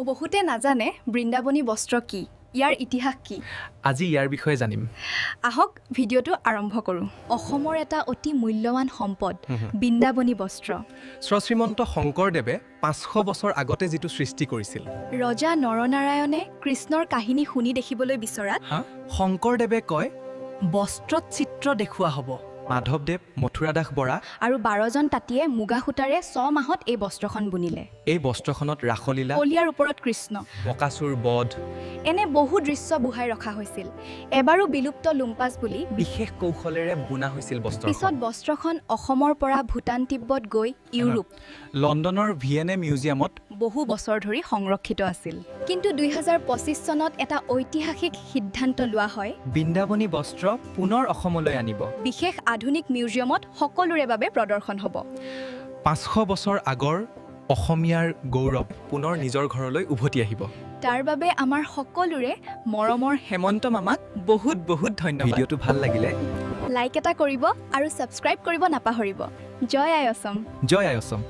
বহুতে নাজানে বৃন্দাবনী বস্ত্ৰ কি, ইয়াৰ ইতিহাস কি। আজি ইয়াৰ বিষয়ে জানিম। আহক ভিডিঅ'টো আৰম্ভ কৰোঁ। অসমৰ এটা অতি মূল্যৱান সম্পদ বৃন্দাবনী বস্ত্ৰ। শ্ৰীমন্ত শংকৰদেৱে 500 বছৰ আগতে যিটো সৃষ্টি কৰিছিল। ৰজা নৰনাৰায়ণে কৃষ্ণৰ কাহিনী শুনি দেখিবলৈ বিচৰাত শংকৰদেৱে কয় বস্ত্ৰত চিত্ৰ দেখুওৱা হ'ব। মাধৱদেৱ, মথুৰাদাস বৰা আৰু 12জন তাঁতীয়ে মুগা সূতাৰে 6 মাহত এই বস্ত্ৰখন বুনিলে। এই বস্ত্ৰখনত ৰাসলীলা, কলিয়াৰ ওপৰত কৃষ্ণ, বকাসুৰ বধ এনে বহু দৃশ্য বুহাই ৰখা হৈছিল। এবাৰো বিলুপ্ত লুম্পাছ বুলি বিশেষ কৌশলেৰে বুনা হৈছিল বস্ত্ৰখন। পিছত বস্ত্ৰখন অসমৰ পৰা ভূটান তিব্বত গৈ ইউৰোপ, লণ্ডনৰ ভিয়েনে মিউজিয়ামত বহু বছৰ ধৰি সংৰক্ষিত আছিল। কিন্তু 2025 চনত এটা ঐতিহাসিক সিদ্ধান্ত লোৱা হয়, বৃন্দাবনী বস্ত্ৰ পুনৰ অসমলৈ আনিব। বিশেষ আধুনিক মিউজিয়ামত সকলোৰে বাবে প্ৰদৰ্শন হ'ব। 500 বছৰ আগৰ অসমীয়াৰ গৌৰৱ পুনৰ নিজৰ ঘৰলৈ উভতি আহিব। তাৰ বাবে আমাৰ সকলোৰে মৰমৰ হেমন্ত মামাক বহুত বহুত ধন্যবাদ। ভিডিঅ'টো ভাল লাগিলে লাইক এটা কৰিব আৰু ছাবস্ক্ৰাইব কৰিব নাপাহৰিব। জয় আই অসম। জয় আই অসম।